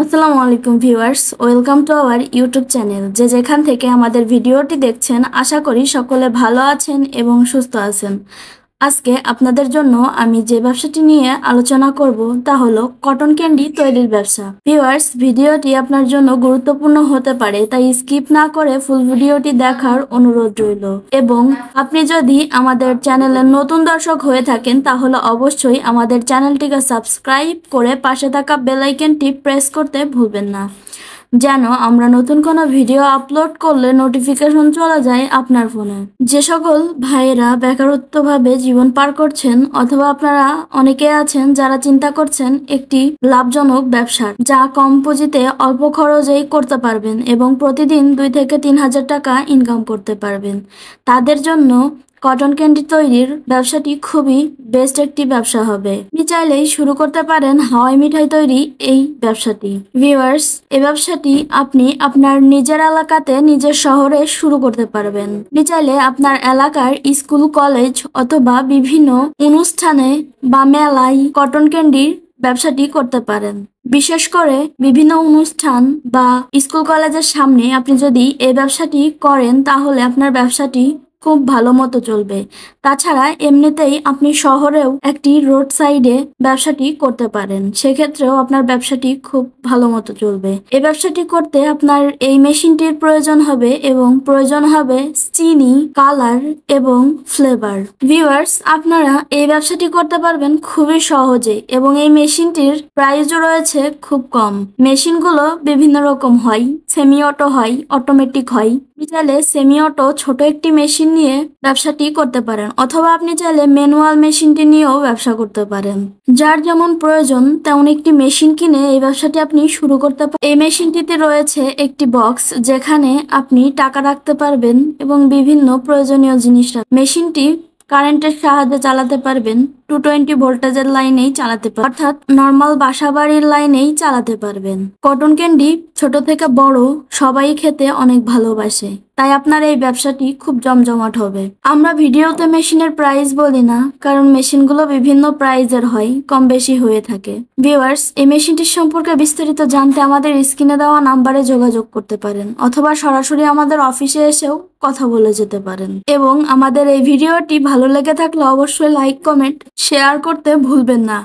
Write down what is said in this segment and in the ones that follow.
আসসালামু আলাইকুম viewers, welcome to our YouTube channel. যে যেখান থেকে আমাদের ভিডিওটি দেখছেন, আশা করি সকলে ভালো আছেন এবং সুস্থ আছেন। আজকে আপনাদের জন্য আমি যে ব্যবসাটি নিয়ে আলোচনা করব তা হলো কটন ক্যান্ডি তৈরির ব্যবসা। ভিউয়ার্স, ভিডিওটি আপনার জন্য গুরুত্বপূর্ণ হতে পারে, তাই স্কিপ না করে ফুল ভিডিওটি দেখার অনুরোধ রইল। এবং আপনি যদি আমাদের চ্যানেলের নতুন দর্শক হয়ে থাকেন তাহলে অবশ্যই আমাদের চ্যানেলটিকে সাবস্ক্রাইব করে পাশে থাকা বেল আইকনটি প্রেস করতে ভুলবেন না, যেন আমরা নতুন কোনো ভিডিও আপলোড করলে নোটিফিকেশন চলে যায় আপনার ফোনে। যে সকল ভাইয়েরা বেকারত্বভাবে জীবন পার করছেন, অথবা আপনারা অনেকে আছেন যারা চিন্তা করছেন একটি লাভজনক ব্যবসার, যা কম পুঁজিতে অল্প খরচেই করতে পারবেন এবং প্রতিদিন 2 থেকে 3 হাজার টাকা ইনকাম করতে পারবেন, তাদের জন্য কটন ক্যান্ডি তৈরির ব্যবসাটি খুবই বেস্ট একটি ব্যবসা হবে। আপনি চাইলেই শুরু করতে পারেন হাওয়াই মিঠাই তৈরি এই ব্যবসাটি। ভিউয়ার্স, এই ব্যবসাটি আপনি আপনার নিজের এলাকাতে, নিজের শহরে শুরু করতে পারবেন। আপনি চাইলে আপনার এলাকার স্কুল, কলেজ অথবা বিভিন্ন অনুষ্ঠানে বা মেলায় কটন ক্যান্ডির ব্যবসাটি করতে পারেন। বিশেষ করে বিভিন্ন অনুষ্ঠান বা স্কুল কলেজের সামনে আপনি যদি এই ব্যবসাটি করেন তাহলে আপনার ব্যবসাটি খুব ভালো মতো চলবে। তাছাড়া এমনিতেই আপনি শহরেও একটি রোড সাইডে ব্যবসাটি করতে পারেন, সেক্ষেত্রেও আপনার ব্যবসাটি খুব ভালো মতো চলবে। এই ব্যবসাটি করতে আপনার এই মেশিনটির প্রয়োজন হবে এবং প্রয়োজন হবে চিনি, কালার এবং ফ্লেভার। ভিউয়ার্স, আপনারা এই ব্যবসাটি করতে পারবেন খুবই সহজে এবং এই মেশিনটির প্রাইসও রয়েছে খুব কম। মেশিনগুলো বিভিন্ন রকম হয়, সেমি অটো হয়, অটোমেটিক হয়। আপনি চাইলে সেমি অটো ছোট একটি মেশিন নিয়ে ব্যবসাটি করতে পারেন, অথবা আপনি চাইলে ম্যানুয়াল মেশিনটি নিয়েও ব্যবসা করতে পারেন। যার যেমন প্রয়োজন তেমন একটি মেশিন কিনে এই ব্যবসাটি আপনি শুরু করতে পারেন। এই মেশিনটিতে রয়েছে একটি বক্স, যেখানে আপনি টাকা রাখতে পারবেন এবং বিভিন্ন প্রয়োজনীয় জিনিস মেশিনটি কারেন্টের সাহায্যে চালাতে পারবেন। 220 ভোল্টেজের লাইনেই চালাতে পারবেন, অর্থাৎ নর্মাল বাসাবাড়ির লাইনেই চালাতে পারবেন। কটন ক্যান্ডি ছোট থেকে বড় সবাই খেতে অনেক ভালোবাসে, তাই আপনার এই ব্যবসাটি খুব জমজমাট হবে। আমরা ভিডিওতে মেশিনের প্রাইস বলি না, কারণ মেশিনগুলো বিভিন্ন প্রাইজের হয়, কম বেশি হয়ে থাকে। ভিউয়ার্স, এই মেশিনটির সম্পর্কে বিস্তারিত জানতে আমাদের স্ক্রিনে দেওয়া নাম্বারে যোগাযোগ করতে পারেন, অথবা সরাসরি আমাদের অফিসে এসেও কথা বলে যেতে পারেন। এবং আমাদের এই ভিডিওটি ভালো লেগে থাকলে অবশ্যই লাইক, কমেন্ট, শেয়ার করতে ভুলবেন না,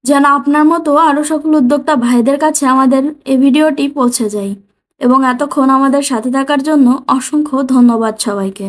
যেন আপনার মতো আরো সকল উদ্যোক্তা ভাইদের কাছে আমাদের এই ভিডিওটি পৌঁছে যায়। এবং এতক্ষণ আমাদের সাথে থাকার জন্য অসংখ্য ধন্যবাদ সবাইকে।